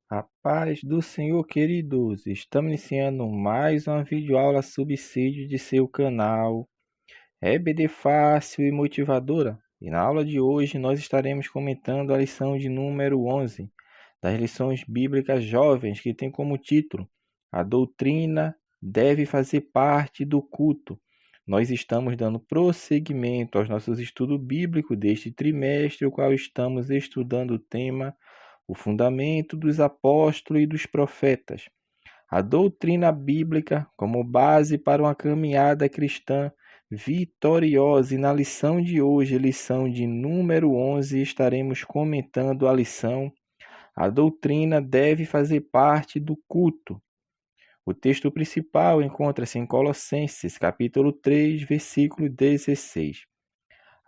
A paz do Senhor, queridos. Estamos iniciando mais uma videoaula subsídio de seu canal EBD Fácil e Motivadora. E na aula de hoje nós estaremos comentando a lição de número 11 das lições bíblicas jovens, que tem como título: A doutrina deve fazer parte do culto. Nós estamos dando prosseguimento aos nossos estudos bíblicos deste trimestre, o qual estamos estudando o tema o fundamento dos apóstolos e dos profetas, a doutrina bíblica como base para uma caminhada cristã vitoriosa. E na lição de hoje, lição de número 11, estaremos comentando a lição: a doutrina deve fazer parte do culto. O texto principal encontra-se em Colossenses, capítulo 3, versículo 16.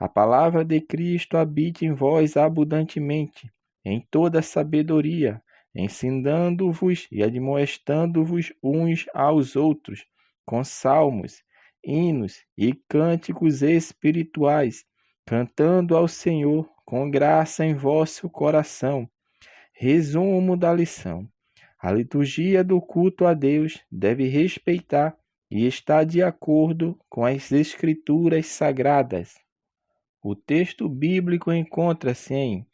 A palavra de Cristo habite em vós abundantemente, em toda sabedoria, ensinando-vos e admoestando-vos uns aos outros, com salmos, hinos e cânticos espirituais, cantando ao Senhor com graça em vosso coração. Resumo da lição: a liturgia do culto a Deus deve respeitar e estar de acordo com as Escrituras Sagradas. O texto bíblico encontra-se em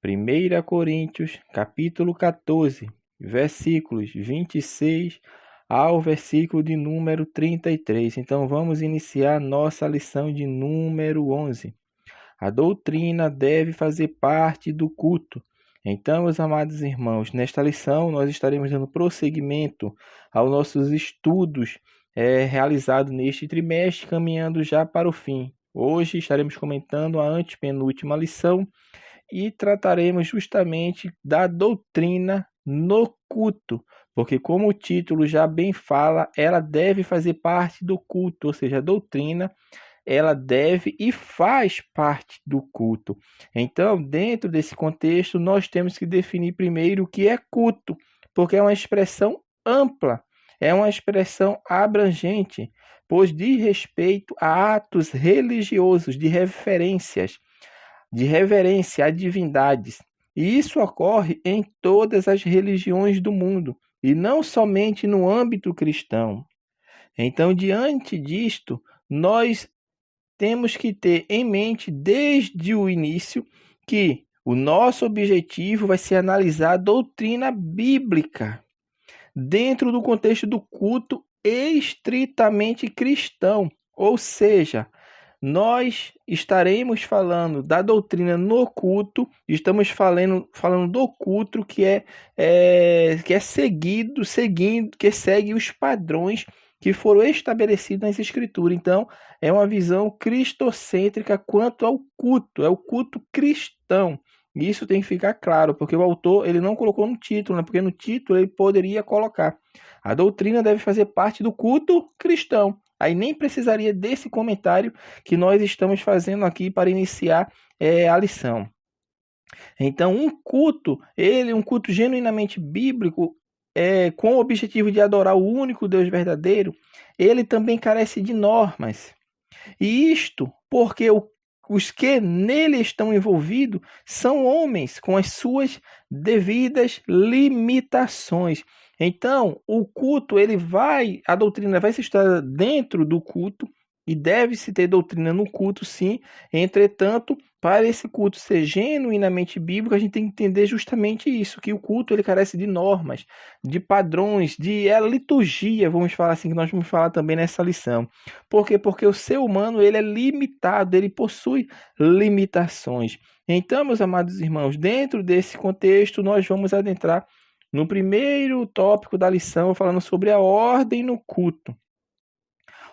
1 Coríntios, capítulo 14, versículos 26 ao versículo de número 33. Então vamos iniciar nossa lição de número 11. A doutrina deve fazer parte do culto. Então, meus amados irmãos, nesta lição nós estaremos dando prosseguimento aos nossos estudos realizados neste trimestre, caminhando já para o fim. Hoje estaremos comentando a antepenúltima lição e trataremos justamente da doutrina no culto, porque como o título já bem fala, ela deve fazer parte do culto, ou seja, a doutrina ela deve e faz parte do culto. Então, dentro desse contexto, nós temos que definir primeiro o que é culto, porque é uma expressão ampla, é uma expressão abrangente, pois diz respeito a atos religiosos de reverência a divindades. E isso ocorre em todas as religiões do mundo, e não somente no âmbito cristão. Então, diante disto, nós temos que ter em mente desde o início que o nosso objetivo vai ser analisar a doutrina bíblica dentro do contexto do culto estritamente cristão, ou seja, nós estaremos falando da doutrina no culto, estamos falando do culto que segue os padrões que foram estabelecidos nas Escrituras. Então, é uma visão cristocêntrica quanto ao culto, é o culto cristão. Isso tem que ficar claro, porque o autor ele não colocou no título, né? Porque no título ele poderia colocar: a doutrina deve fazer parte do culto cristão. Aí nem precisaria desse comentário que nós estamos fazendo aqui para iniciar a lição. Então, um culto genuinamente bíblico, com o objetivo de adorar o único Deus verdadeiro, ele também carece de normas. E isto porque os que nele estão envolvidos são homens com as suas devidas limitações. Então, o culto, a doutrina vai se estudar dentro do culto e deve-se ter doutrina no culto, sim. Entretanto, para esse culto ser genuinamente bíblico, a gente tem que entender justamente isso, que o culto ele carece de normas, de padrões, de liturgia, vamos falar assim, que nós vamos falar também nessa lição. Por quê? Porque o ser humano ele é limitado, ele possui limitações. Então, meus amados irmãos, dentro desse contexto, nós vamos adentrar no primeiro tópico da lição, falando sobre a ordem no culto.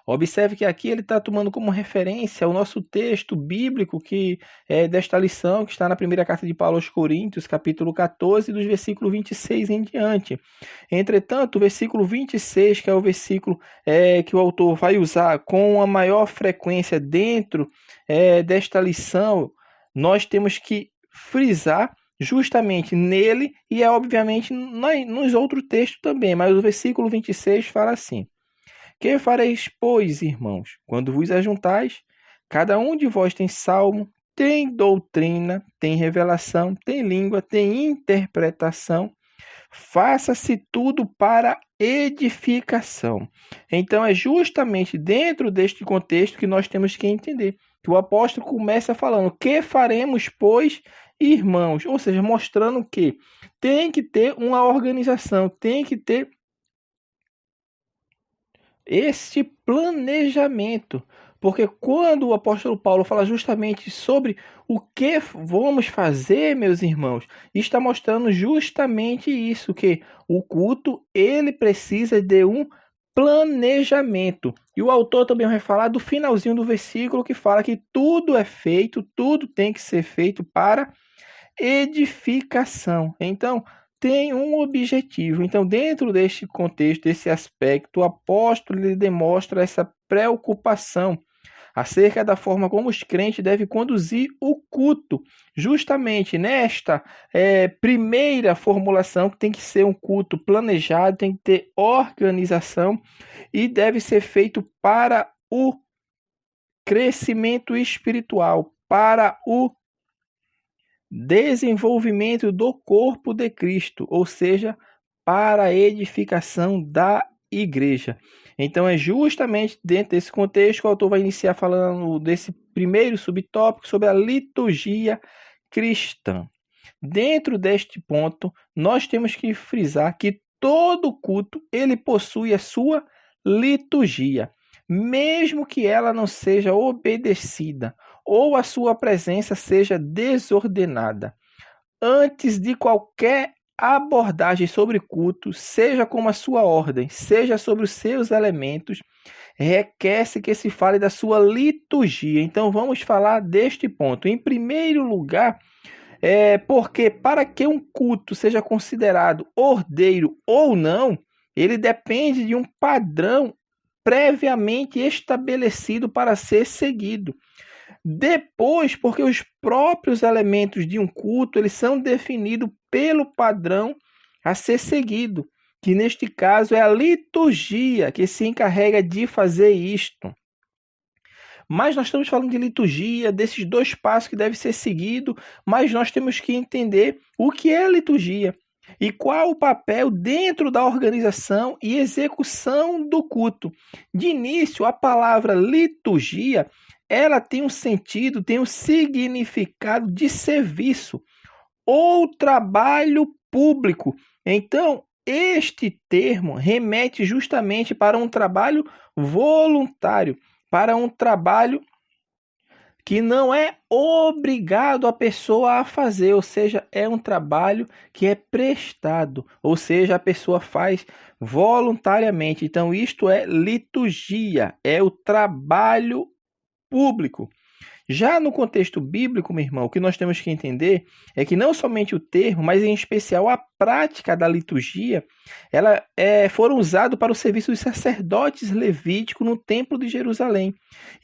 Observe que aqui ele está tomando como referência o nosso texto bíblico que é desta lição, que está na primeira carta de Paulo aos Coríntios, capítulo 14, dos versículos 26 em diante. Entretanto, o versículo 26, que é o versículo que o autor vai usar com a maior frequência dentro desta lição, nós temos que frisar justamente nele e obviamente nos outros textos também, mas o versículo 26 fala assim: que fareis, pois, irmãos, quando vos ajuntais? Cada um de vós tem salmo, tem doutrina, tem revelação, tem língua, tem interpretação. Faça-se tudo para edificação. Então, é justamente dentro deste contexto que nós temos que entender. Que o apóstolo começa falando: que faremos, pois, irmãos? Ou seja, mostrando que tem que ter uma organização, tem que ter este planejamento. Porque quando o apóstolo Paulo fala justamente sobre o que vamos fazer, meus irmãos, está mostrando justamente isso, que o culto ele precisa de um planejamento. E o autor também vai falar do finalzinho do versículo que fala que tudo é feito, tudo tem que ser feito para edificação. Então, tem um objetivo. Então, dentro deste contexto, desse aspecto, o apóstolo ele demonstra essa preocupação acerca da forma como os crentes devem conduzir o culto, justamente nesta primeira formulação, que tem que ser um culto planejado, tem que ter organização e deve ser feito para o crescimento espiritual, para o desenvolvimento do corpo de Cristo, ou seja, para a edificação da igreja. Então é justamente dentro desse contexto que o autor vai iniciar falando desse primeiro subtópico sobre a liturgia cristã. Dentro deste ponto, nós temos que frisar que todo culto ele possui a sua liturgia, mesmo que ela não seja obedecida ou a sua presença seja desordenada. Antes de qualquer abordagem sobre culto, seja como a sua ordem, seja sobre os seus elementos, requer-se que se fale da sua liturgia. Então vamos falar deste ponto. Em primeiro lugar, porque para que um culto seja considerado ordeiro ou não, ele depende de um padrão previamente estabelecido para ser seguido. Depois, porque os próprios elementos de um culto, eles são definidos pelo padrão a ser seguido, que neste caso é a liturgia que se encarrega de fazer isto. Mas nós estamos falando de liturgia, desses dois passos que devem ser seguidos, mas nós temos que entender o que é a liturgia e qual o papel dentro da organização e execução do culto. De início, a palavra liturgia ela tem um sentido, tem um significado de serviço ou trabalho público. Então, este termo remete justamente para um trabalho voluntário, para um trabalho que não é obrigado a pessoa a fazer, ou seja, é um trabalho que é prestado, ou seja, a pessoa faz voluntariamente. Então, isto é liturgia, é o trabalho público. Já no contexto bíblico, meu irmão, o que nós temos que entender é que não somente o termo, mas em especial a prática da liturgia, ela foram usados para o serviço dos sacerdotes levíticos no Templo de Jerusalém.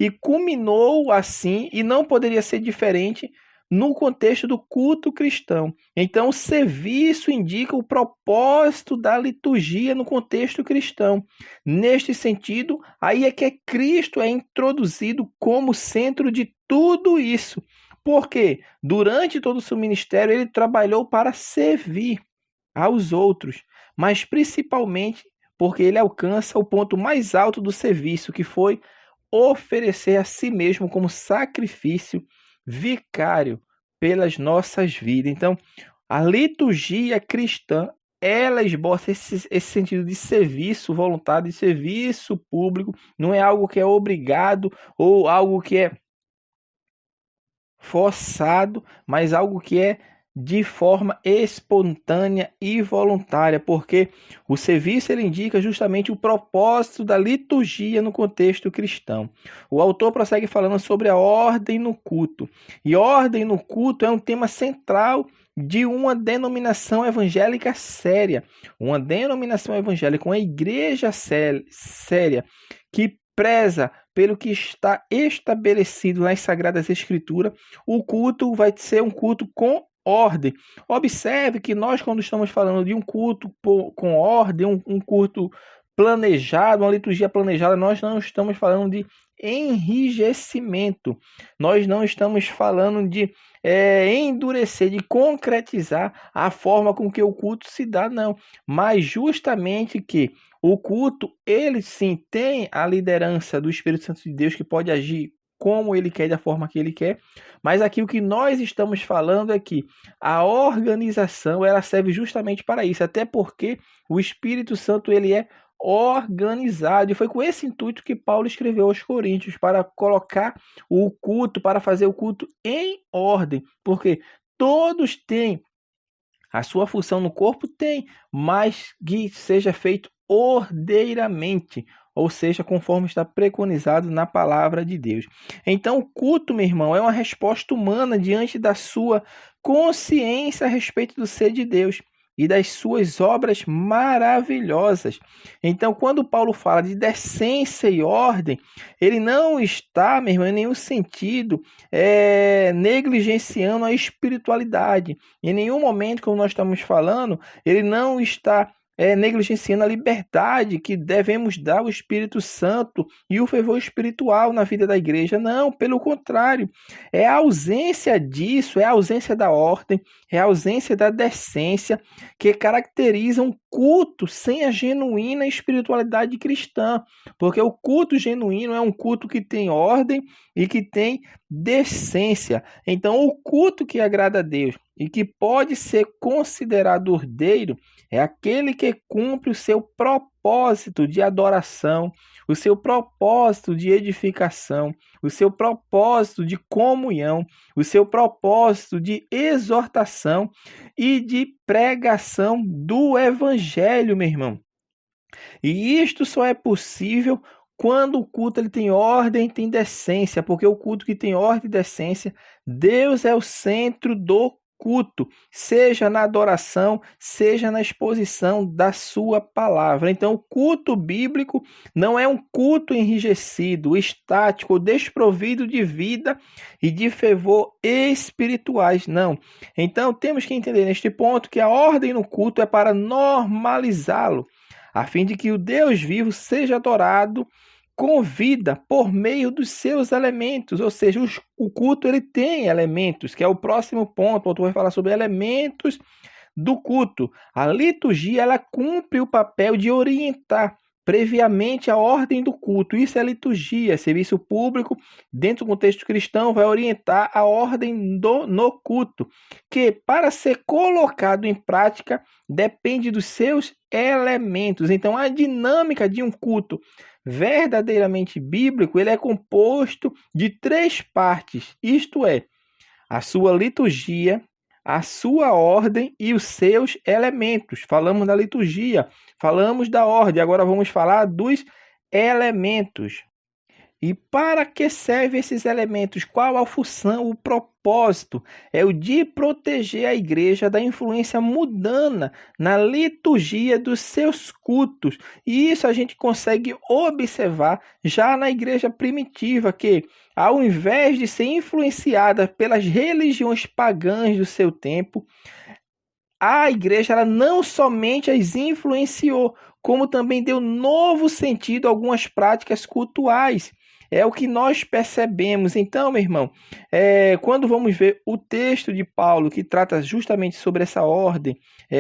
E culminou assim, e não poderia ser diferente, no contexto do culto cristão. Então, o serviço indica o propósito da liturgia no contexto cristão. Neste sentido, aí é que Cristo é introduzido como centro de tudo isso. Porque durante todo o seu ministério ele trabalhou para servir aos outros, mas principalmente porque ele alcança o ponto mais alto do serviço, que foi oferecer a si mesmo como sacrifício vicário pelas nossas vidas. Então, a liturgia cristã, ela esboça esse sentido de serviço voluntário, de serviço público, não é algo que é obrigado ou algo que é forçado, mas algo que é de forma espontânea e voluntária, porque o serviço ele indica justamente o propósito da liturgia no contexto cristão. O autor prossegue falando sobre a ordem no culto. E ordem no culto é um tema central de uma denominação evangélica séria, uma denominação evangélica, uma igreja séria, que preza pelo que está estabelecido nas Sagradas Escrituras. O culto vai ser um culto com ordem. Observe que nós, quando estamos falando de um culto com ordem, um culto planejado, uma liturgia planejada, nós não estamos falando de enrijecimento, nós não estamos falando de endurecer, de concretizar a forma com que o culto se dá, não, mas justamente que o culto, ele sim tem a liderança do Espírito Santo de Deus que pode agir como ele quer, da forma que ele quer, mas aqui o que nós estamos falando é que a organização, ela serve justamente para isso, até porque o Espírito Santo, ele é organizado, e foi com esse intuito que Paulo escreveu aos Coríntios, para colocar o culto, para fazer o culto em ordem, porque todos têm a sua função no corpo, tem, mas que seja feito ordeiramente, ou seja, conforme está preconizado na palavra de Deus. Então, o culto, meu irmão, é uma resposta humana diante da sua consciência a respeito do ser de Deus e das suas obras maravilhosas. Então, quando Paulo fala de decência e ordem, ele não está, meu irmão, em nenhum sentido negligenciando a espiritualidade. Em nenhum momento, como nós estamos falando, ele não está negligenciando a liberdade que devemos dar ao Espírito Santo e o fervor espiritual na vida da igreja. Não, pelo contrário, é a ausência disso, é a ausência da ordem, é a ausência da decência que caracteriza um culto sem a genuína espiritualidade cristã, porque o culto genuíno é um culto que tem ordem e que tem decência. Então, o culto que agrada a Deus e que pode ser considerado ordeiro é aquele que cumpre o seu propósito de adoração, o seu propósito de edificação, o seu propósito de comunhão, o seu propósito de exortação e de pregação do evangelho, meu irmão. E isto só é possível quando o culto ele tem ordem, tem decência, porque o culto que tem ordem e decência, Deus é o centro do culto, seja na adoração, seja na exposição da sua palavra. Então, o culto bíblico não é um culto enrijecido, estático, desprovido de vida e de fervor espirituais, não. Então, temos que entender neste ponto que a ordem no culto é para normalizá-lo, a fim de que o Deus vivo seja adorado com vida por meio dos seus elementos, ou seja, o culto ele tem elementos, que é o próximo ponto. O autor vai falar sobre elementos do culto. A liturgia ela cumpre o papel de orientar previamente a ordem do culto. Isso é liturgia, serviço público dentro do contexto cristão vai orientar a ordem no culto, que para ser colocado em prática depende dos seus elementos. Então a dinâmica de um culto verdadeiramente bíblico, ele é composto de 3 partes, isto é, a sua liturgia, a sua ordem e os seus elementos. Falamos da liturgia, falamos da ordem, agora vamos falar dos elementos. E para que servem esses elementos? Qual a função, o propósito? É o de proteger a igreja da influência mundana na liturgia dos seus cultos. E isso a gente consegue observar já na igreja primitiva, que ao invés de ser influenciada pelas religiões pagãs do seu tempo, a igreja ela não somente as influenciou, como também deu novo sentido a algumas práticas cultuais. É o que nós percebemos. Então, meu irmão, quando vamos ver o texto de Paulo, que trata justamente sobre essa ordem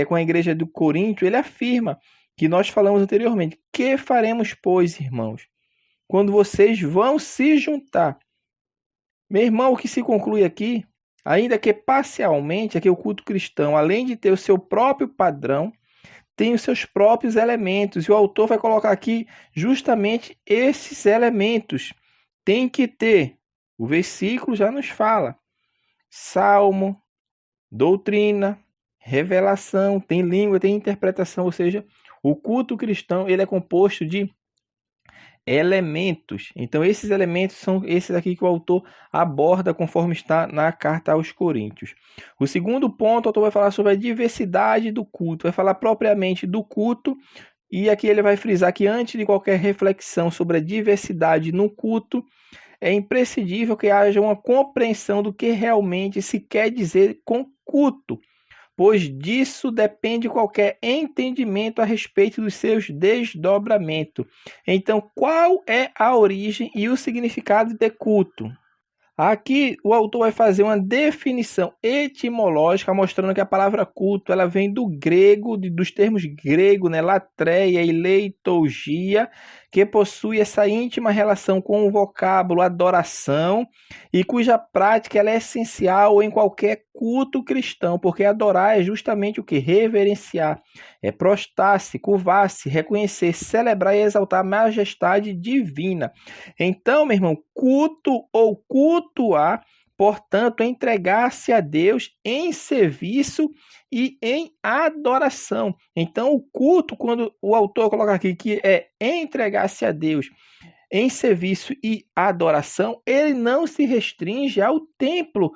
com a igreja do Coríntio, ele afirma, que nós falamos anteriormente, que faremos, pois, irmãos, quando vocês vão se juntar? Meu irmão, o que se conclui aqui, ainda que parcialmente, é que o culto cristão, além de ter o seu próprio padrão, tem os seus próprios elementos. E o autor vai colocar aqui justamente esses elementos. Tem que ter, o versículo já nos fala, salmo, doutrina, revelação, tem língua, tem interpretação, ou seja, o culto cristão ele é composto de elementos. Então esses elementos são esses aqui que o autor aborda conforme está na carta aos Coríntios. O segundo ponto, o autor vai falar sobre a diversidade do culto, vai falar propriamente do culto, e aqui ele vai frisar que antes de qualquer reflexão sobre a diversidade no culto, é imprescindível que haja uma compreensão do que realmente se quer dizer com culto. pois disso depende qualquer entendimento a respeito dos seus desdobramentos. Então, qual é a origem e o significado de culto? Aqui o autor vai fazer uma definição etimológica, mostrando que a palavra culto ela vem do grego, dos termos grego, né, latreia e leiturgia, que possui essa íntima relação com o vocábulo adoração e cuja prática ela é essencial em qualquer culto cristão, porque adorar é justamente o que? Reverenciar, é prostrar-se, curvar-se, reconhecer, celebrar e exaltar a majestade divina. Então, meu irmão, culto ou cultuar, portanto, entregar-se a Deus em serviço e em adoração. Então, o culto, quando o autor coloca aqui que é entregar-se a Deus em serviço e adoração, ele não se restringe ao templo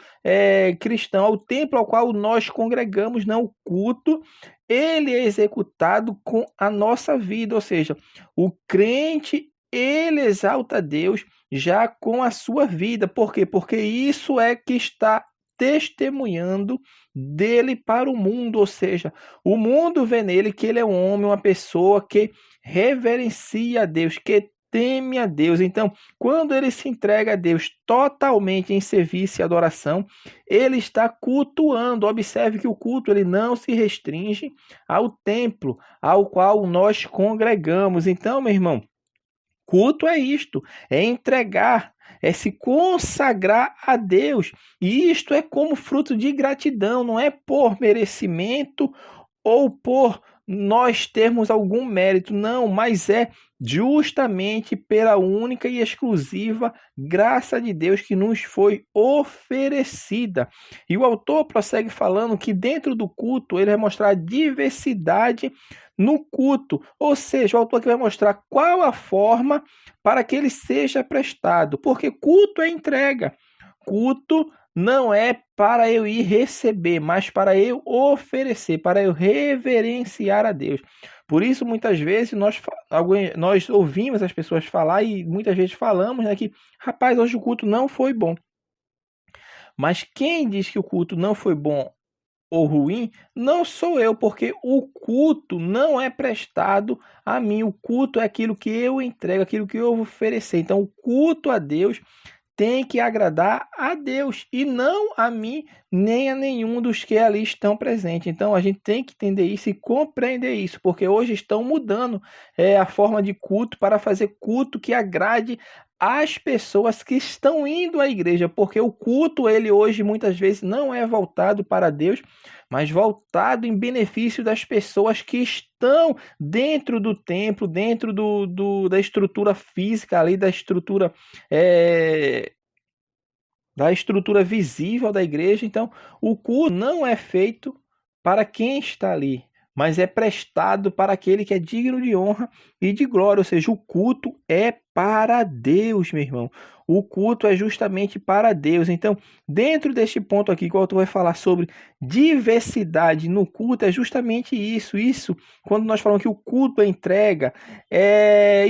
cristão, ao templo ao qual nós congregamos, não. O culto, ele é executado com a nossa vida, ou seja, o crente, ele exalta a Deus já com a sua vida. Por quê? Porque isso é que está testemunhando dele para o mundo, ou seja, o mundo vê nele que ele é um homem, uma pessoa que reverencia a Deus, que teme a Deus. Então, quando ele se entrega a Deus totalmente em serviço e adoração, ele está cultuando. Observe que o culto ele não se restringe ao templo ao qual nós congregamos. Então, meu irmão, culto é isto, é entregar, é se consagrar a Deus. E isto é como fruto de gratidão, não é por merecimento ou por nós termos algum mérito, não, mas é justamente pela única e exclusiva graça de Deus que nos foi oferecida. E o autor prossegue falando que dentro do culto ele vai mostrar a diversidade no culto, ou seja, o autor aqui vai mostrar qual a forma para que ele seja prestado, porque culto é entrega, culto não é para eu ir receber, mas para eu oferecer, para eu reverenciar a Deus. Por isso, muitas vezes, nós ouvimos as pessoas falar e muitas vezes falamos, né, que, rapaz, hoje o culto não foi bom. Mas quem diz que o culto não foi bom ou ruim, não sou eu, porque o culto não é prestado a mim. O culto é aquilo que eu entrego, aquilo que eu vou oferecer. Então, o culto a Deus tem que agradar a Deus e não a mim, nem a nenhum dos que ali estão presentes. Então, a gente tem que entender isso e compreender isso, porque hoje estão mudando a forma de culto para fazer culto que agrade as pessoas que estão indo à igreja, porque o culto, ele hoje muitas vezes não é voltado para Deus, mas voltado em benefício das pessoas que estão dentro do templo, dentro da estrutura física ali, da estrutura visível da igreja. Então, o culto não é feito para quem está ali, mas é prestado para aquele que é digno de honra e de glória, ou seja, o culto é para Deus, meu irmão. O culto é justamente para Deus. Então, dentro deste ponto aqui, que o autor vai falar sobre diversidade no culto, é justamente isso. Isso, quando nós falamos que o culto é entrega,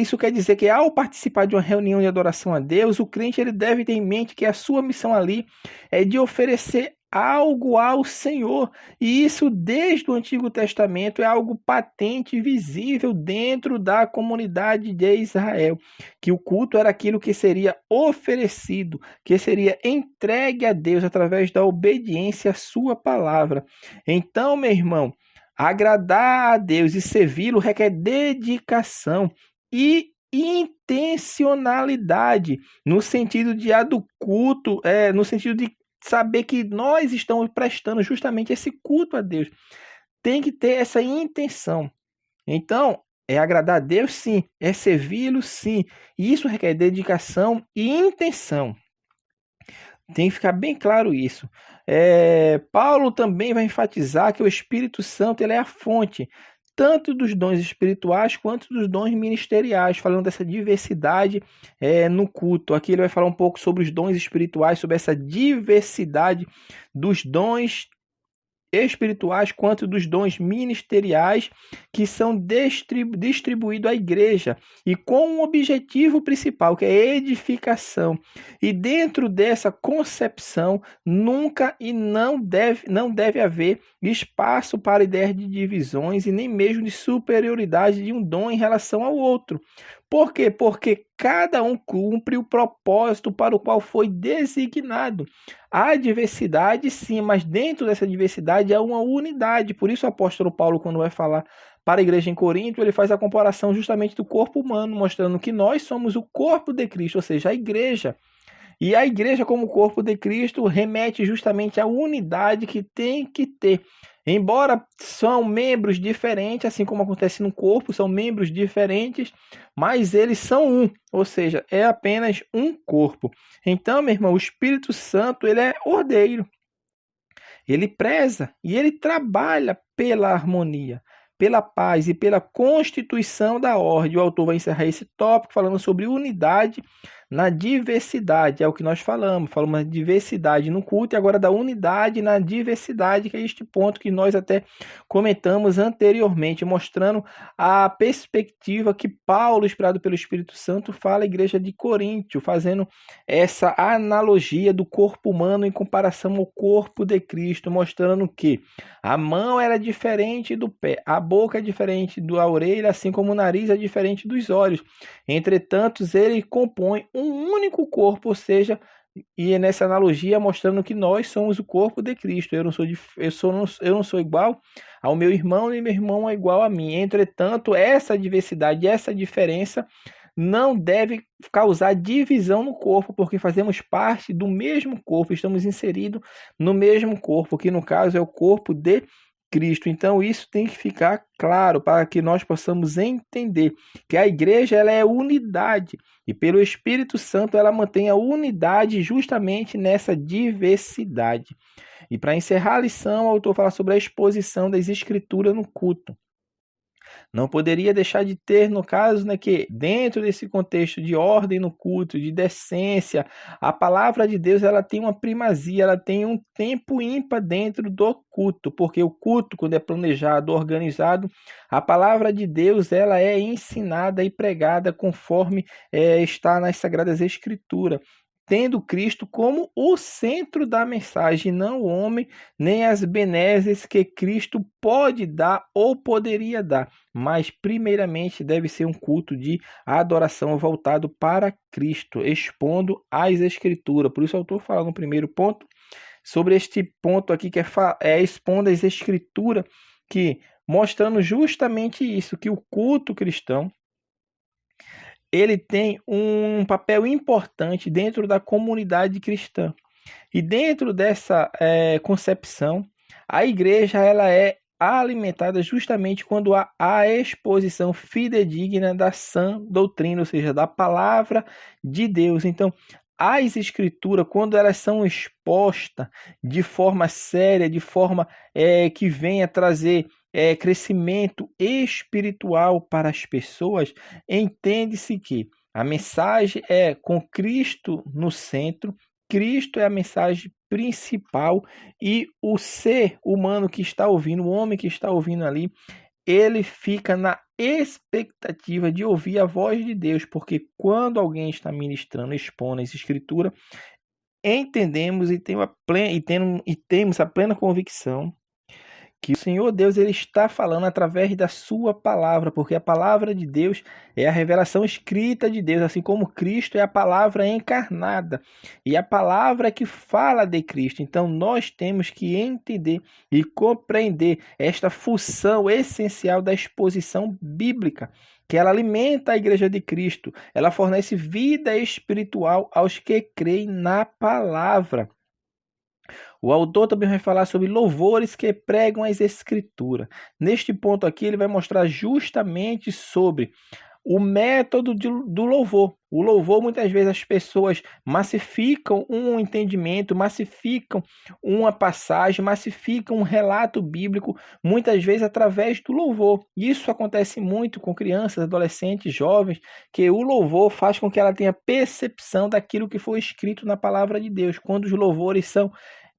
isso quer dizer que ao participar de uma reunião de adoração a Deus, o crente ele deve ter em mente que a sua missão ali é de oferecer algo ao Senhor, e isso desde o Antigo Testamento é algo patente e visível dentro da comunidade de Israel, que o culto era aquilo que seria oferecido, que seria entregue a Deus através da obediência à sua palavra. Então, meu irmão, agradar a Deus e servi-lo requer dedicação e intencionalidade, no sentido do culto, no sentido de saber que nós estamos prestando justamente esse culto a Deus. Tem que ter essa intenção. Então, é agradar a Deus, sim. É servi-lo, sim. E isso requer dedicação e intenção. Tem que ficar bem claro isso. Paulo também vai enfatizar que o Espírito Santo ele é a fonte tanto dos dons espirituais quanto dos dons ministeriais, falando dessa diversidade no culto. Aqui ele vai falar um pouco sobre os dons espirituais, sobre essa diversidade dos dons espirituais quanto dos dons ministeriais que são distribuídos à igreja e com um objetivo principal, que é a edificação. E dentro dessa concepção, nunca e não deve haver espaço para ideias de divisões e nem mesmo de superioridade de um dom em relação ao outro. Por quê? Porque cada um cumpre o propósito para o qual foi designado. Há diversidade, sim, mas dentro dessa diversidade há uma unidade. Por isso o apóstolo Paulo, quando vai falar para a igreja em Corinto, ele faz a comparação justamente do corpo humano, mostrando que nós somos o corpo de Cristo, ou seja, a igreja. E a igreja, como corpo de Cristo, remete justamente à unidade que tem que ter. Embora são membros diferentes, assim como acontece no corpo, são membros diferentes, mas eles são um, ou seja, é apenas um corpo. Então, meu irmão, o Espírito Santo, ele é ordeiro. Ele preza e ele trabalha pela harmonia, pela paz e pela constituição da ordem. O autor vai encerrar esse tópico falando sobre unidade na diversidade. É o que nós falamos da diversidade no culto e agora da unidade na diversidade, que é este ponto que nós até comentamos anteriormente, mostrando a perspectiva que Paulo, inspirado pelo Espírito Santo, fala à igreja de Coríntio, fazendo essa analogia do corpo humano em comparação ao corpo de Cristo, mostrando que a mão era diferente do pé, a boca é diferente da orelha, assim como o nariz é diferente dos olhos. Entretanto, ele compõe um único corpo, ou seja, e nessa analogia mostrando que nós somos o corpo de Cristo. Eu não sou igual ao meu irmão, nem meu irmão é igual a mim. Entretanto, essa diversidade, essa diferença não deve causar divisão no corpo, porque fazemos parte do mesmo corpo, estamos inseridos no mesmo corpo, que no caso é o corpo de Cristo. Então isso tem que ficar claro para que nós possamos entender que a igreja ela é unidade e pelo Espírito Santo ela mantém a unidade justamente nessa diversidade. E para encerrar a lição, o autor fala sobre a exposição das escrituras no culto. Não poderia deixar de ter, no caso, que dentro desse contexto de ordem no culto, de decência, a palavra de Deus ela tem uma primazia, ela tem um tempo ímpar dentro do culto, porque o culto, quando é planejado, organizado, a palavra de Deus ela é ensinada e pregada conforme está nas Sagradas Escrituras, tendo Cristo como o centro da mensagem, não o homem, nem as benesses que Cristo pode dar ou poderia dar, mas primeiramente deve ser um culto de adoração voltado para Cristo, expondo as Escrituras. Por isso o autor fala no primeiro ponto, sobre este ponto aqui, que é expondo as Escrituras, que mostrando justamente isso, que o culto cristão, ele tem um papel importante dentro da comunidade cristã. E dentro dessa concepção, a igreja ela é alimentada justamente quando há a exposição fidedigna da sã doutrina, ou seja, da palavra de Deus. Então, as escrituras, quando elas são expostas de forma séria, de forma que venha trazer crescimento espiritual para as pessoas, entende-se que a mensagem é com Cristo no centro, Cristo é a mensagem principal e o ser humano que está ouvindo, o homem que está ouvindo ali, ele fica na expectativa de ouvir a voz de Deus, porque quando alguém está ministrando, expondo as escrituras, entendemos e temos a plena convicção que o Senhor Deus ele está falando através da sua palavra, porque a palavra de Deus é a revelação escrita de Deus, assim como Cristo é a palavra encarnada, e a palavra que fala de Cristo. Então nós temos que entender e compreender esta função essencial da exposição bíblica, que ela alimenta a igreja de Cristo, ela fornece vida espiritual aos que creem na palavra. O autor também vai falar sobre louvores que pregam as escrituras. Neste ponto aqui, ele vai mostrar justamente sobre o método do louvor. O louvor, muitas vezes, as pessoas massificam um entendimento, massificam uma passagem, massificam um relato bíblico, muitas vezes através do louvor. Isso acontece muito com crianças, adolescentes, jovens, que o louvor faz com que ela tenha percepção daquilo que foi escrito na palavra de Deus. Quando os louvores são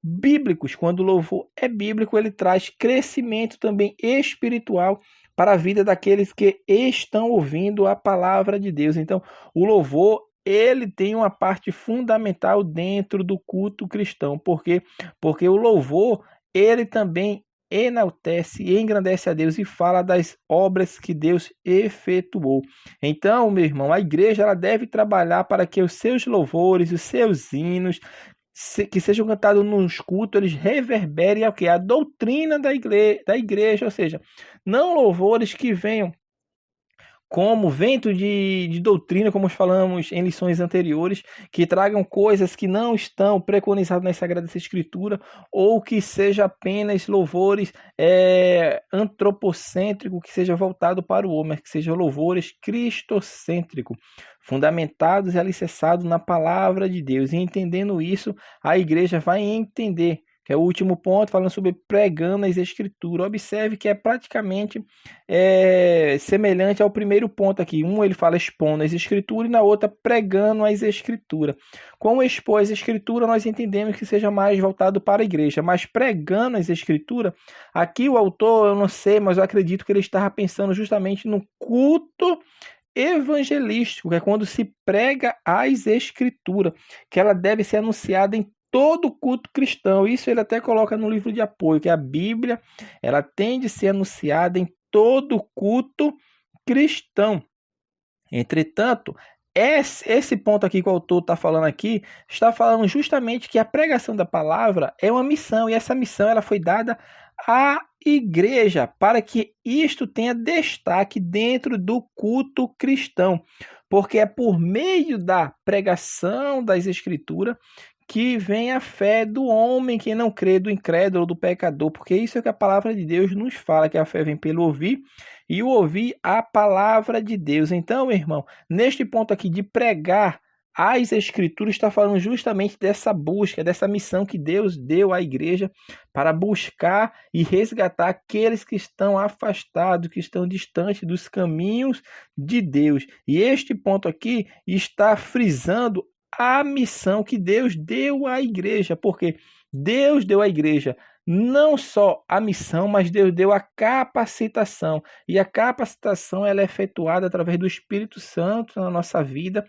bíblicos. Quando o louvor é bíblico, ele traz crescimento também espiritual para a vida daqueles que estão ouvindo a palavra de Deus. Então, o louvor, ele tem uma parte fundamental dentro do culto cristão. Por quê? Porque o louvor, ele também enaltece e engrandece a Deus e fala das obras que Deus efetuou. Então, meu irmão, a igreja ela deve trabalhar para que os seus louvores, os seus hinos, que sejam cantados nos cultos, eles reverberem a doutrina da igreja, ou seja, não louvores que venham como vento de doutrina, como falamos em lições anteriores, que tragam coisas que não estão preconizadas na Sagrada Escritura, ou que seja apenas louvores antropocêntricos, que seja voltado para o homem, que sejam louvores cristocêntricos, fundamentados e alicerçados na palavra de Deus. E entendendo isso, a igreja vai entender, que é o último ponto, falando sobre pregando as Escrituras. Observe que é praticamente semelhante ao primeiro ponto aqui. Um ele fala expondo as Escrituras e na outra pregando as Escrituras. Com expor as Escrituras, nós entendemos que seja mais voltado para a igreja, mas pregando as Escrituras, aqui o autor, eu não sei, mas eu acredito que ele estava pensando justamente no culto evangelístico, que é quando se prega as Escrituras, que ela deve ser anunciada em todo culto cristão. Isso ele até coloca no livro de apoio, que a Bíblia ela tem de ser anunciada em todo culto cristão. Entretanto, esse ponto aqui que o autor está falando aqui, está falando justamente que a pregação da palavra é uma missão, e essa missão ela foi dada à igreja, para que isto tenha destaque dentro do culto cristão, porque é por meio da pregação das Escrituras que vem a fé do homem que não crê, do incrédulo, do pecador, porque isso é que a palavra de Deus nos fala, que a fé vem pelo ouvir, e o ouvir a palavra de Deus. Então, irmão, neste ponto aqui de pregar as Escrituras, está falando justamente dessa busca, dessa missão que Deus deu à igreja para buscar e resgatar aqueles que estão afastados, que estão distantes dos caminhos de Deus. E este ponto aqui está frisando a missão que Deus deu à igreja, porque Deus deu à igreja não só a missão, mas Deus deu a capacitação, e a capacitação ela é efetuada através do Espírito Santo na nossa vida,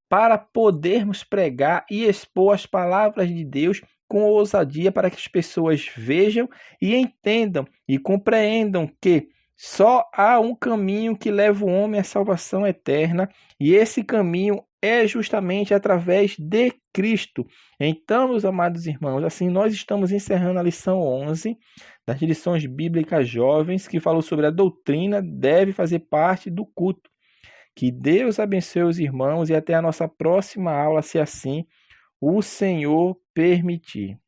para podermos pregar e expor as palavras de Deus com ousadia, para que as pessoas vejam e entendam e compreendam que só há um caminho que leva o homem à salvação eterna, e esse caminho é justamente através de Cristo. Então, meus amados irmãos, assim nós estamos encerrando a lição 11 das lições bíblicas jovens, que falou sobre a doutrina deve fazer parte do culto. Que Deus abençoe os irmãos e até a nossa próxima aula, se assim o Senhor permitir.